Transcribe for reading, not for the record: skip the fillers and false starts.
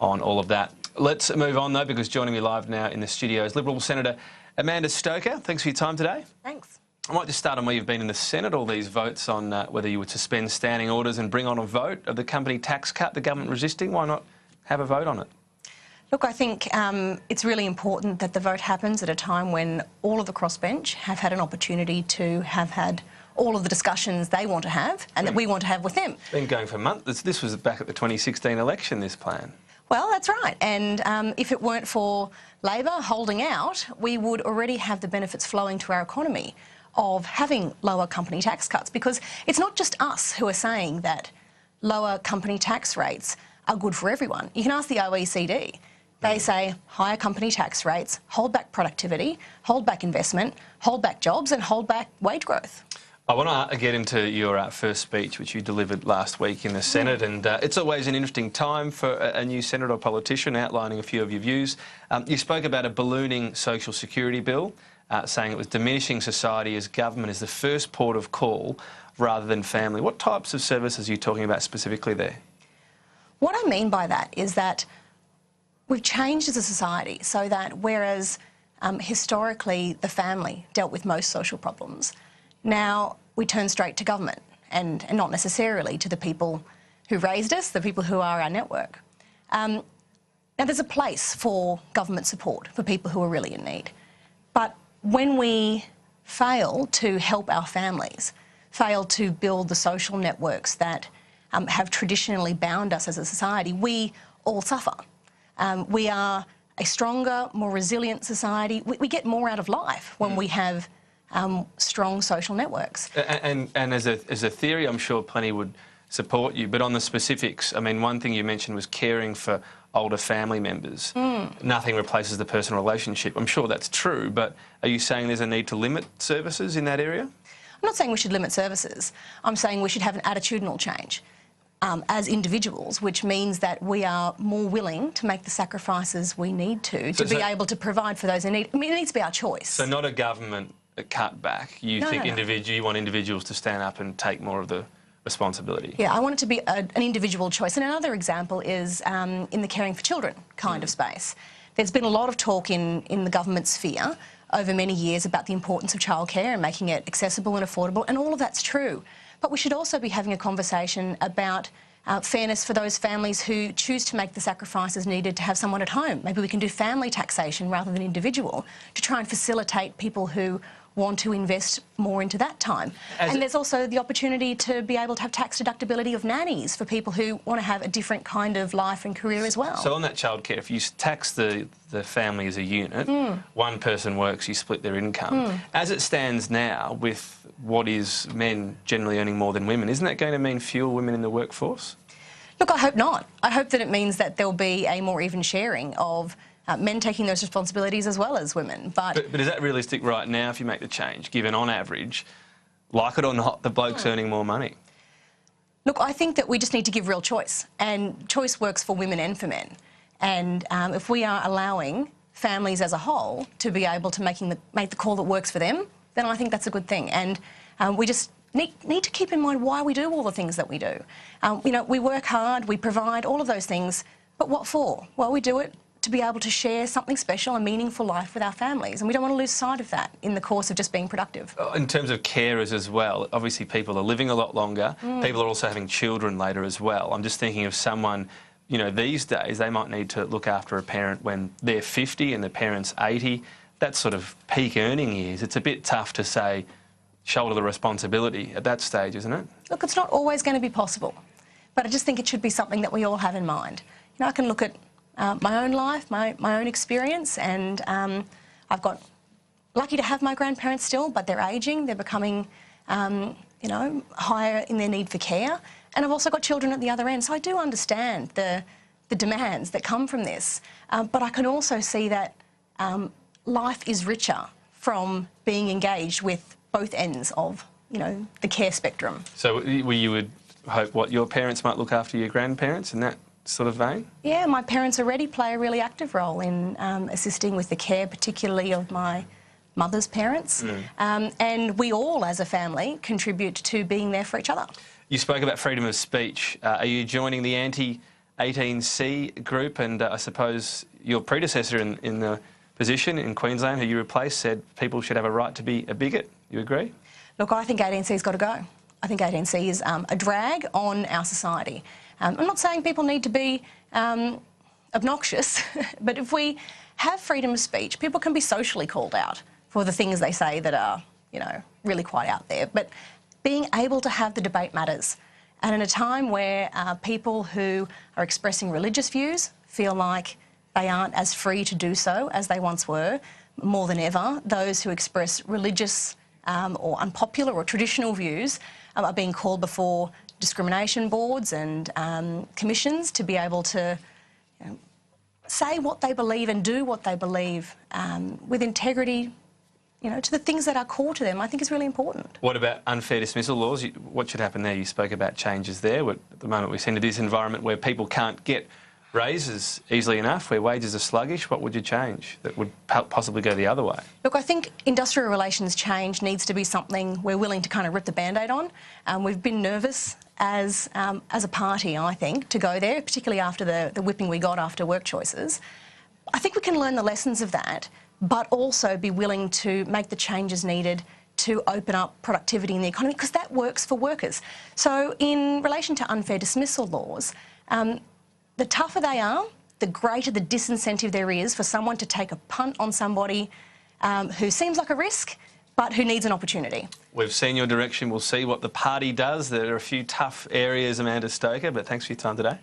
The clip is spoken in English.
on all of that. Let's move on, though, because joining me live now in the studio is Liberal Senator Amanda Stoker. Thanks for your time today. Thanks. I might just start on where you've been in the Senate, all these votes on whether you would suspend standing orders and bring on a vote of the company tax cut, the government resisting. Why not have a vote on it? Look, I think it's really important that the vote happens at a time when all of the crossbench have had an opportunity to have had all of the discussions they want to have and that we want to have with them. It's been going for months. This was back at the 2016 election, this plan. Well, that's right. And if it weren't for Labor holding out, we would already have the benefits flowing to our economy of having lower company tax cuts, because it's not just us who are saying that lower company tax rates are good for everyone. You can ask the OECD. They say higher company tax rates hold back productivity, hold back investment, hold back jobs and hold back wage growth. I want to get into your first speech, which you delivered last week in the Senate, and it's always an interesting time for a new senator or politician outlining a few of your views. You spoke about a ballooning social security bill, saying it was diminishing society as government is the first port of call rather than family. What types of services are you talking about specifically there? What I mean by that is that we've changed as a society so that whereas historically the family dealt with most social problems, now we turn straight to government and not necessarily to the people who raised us, the people who are our network. Now there's a place for government support for people who are really in need. But when we fail to help our families, fail to build the social networks that have traditionally bound us as a society, we all suffer. We are a stronger, more resilient society. We get more out of life when we have strong social networks. And as a theory, I'm sure plenty would support you, but on the specifics, I mean, one thing you mentioned was caring for older family members. Nothing replaces the personal relationship. I'm sure that's true, but are you saying there's a need to limit services in that area? I'm not saying we should limit services. I'm saying we should have an attitudinal change as individuals, which means that we are more willing to make the sacrifices we need to be able to provide for those in need. I mean, it needs to be our choice. So not a government cutback. You think you want individuals to stand up and take more of the responsibility? Yeah, I want it to be an individual choice. And another example is in the caring for children kind of space. There's been a lot of talk in the government sphere over many years about the importance of childcare and making it accessible and affordable, and all of that's true. But we should also be having a conversation about fairness for those families who choose to make the sacrifices needed to have someone at home. Maybe we can do family taxation rather than individual to try and facilitate people who want to invest more into that time. And there's also the opportunity to be able to have tax deductibility of nannies for people who want to have a different kind of life and career as well. So on that childcare, if you tax the family as a unit, one person works, you split their income. As it stands now, with what is men generally earning more than women, isn't that going to mean fewer women in the workforce? Look, I hope not. I hope that it means that there'll be a more even sharing of men taking those responsibilities as well as women. But is that realistic right now if you make the change, given on average, like it or not, the bloke's earning more money? Look, I think that we just need to give real choice, and choice works for women and for men. And if we are allowing families as a whole to be able to make the call that works for them, then I think that's a good thing. And we just need to keep in mind why we do all the things that we do. You know, we work hard, we provide all of those things, but what for? Well, we do it to be able to share something special and meaningful life with our families, and we don't want to lose sight of that in the course of just being productive. In terms of carers as well, obviously people are living a lot longer, people are also having children later as well. I'm just thinking of someone, you know, these days they might need to look after a parent when they're 50 and the parent's 80. That's sort of peak earning years. It's a bit tough to say shoulder the responsibility at that stage, isn't it? Look, it's not always going to be possible, but I just think it should be something that we all have in mind. You know, I can look at my own life, my own experience, and I've got lucky to have my grandparents still, but they're ageing, they're becoming, you know, higher in their need for care, and I've also got children at the other end, so I do understand the demands that come from this, but I can also see that life is richer from being engaged with both ends of, you know, the care spectrum. So you would hope what your parents might look after your grandparents in that sort of vein? Yeah, my parents already play a really active role in assisting with the care, particularly of my mother's parents. And we all, as a family, contribute to being there for each other. You spoke about freedom of speech. Are you joining the 18C group, and I suppose your predecessor in the position in Queensland, who you replaced, said people should have a right to be a bigot. You agree? Look, I think 18C's got to go. I think 18C is a drag on our society. I'm not saying people need to be obnoxious, but if we have freedom of speech, people can be socially called out for the things they say that are, you know, really quite out there. But being able to have the debate matters. And in a time where people who are expressing religious views feel like they aren't as free to do so as they once were, more than ever, those who express religious or unpopular or traditional views are being called before discrimination boards and commissions to be able to, you know, say what they believe and do what they believe with integrity, you know, to the things that are core to them, I think is really important. What about unfair dismissal laws? What should happen there? You spoke about changes there. At the moment we seem to this environment where people can't get raises easily enough, where wages are sluggish. What would you change that would possibly go the other way? Look, I think industrial relations change needs to be something we're willing to kind of rip the Band-Aid on. We've been nervous as a party, I think, to go there, particularly after the whipping we got after work choices. I think we can learn the lessons of that, but also be willing to make the changes needed to open up productivity in the economy, because that works for workers. So in relation to unfair dismissal laws, the tougher they are, the greater the disincentive there is for someone to take a punt on somebody who seems like a risk, but who needs an opportunity. We've seen your direction. We'll see what the party does. There are a few tough areas, Amanda Stoker, but thanks for your time today.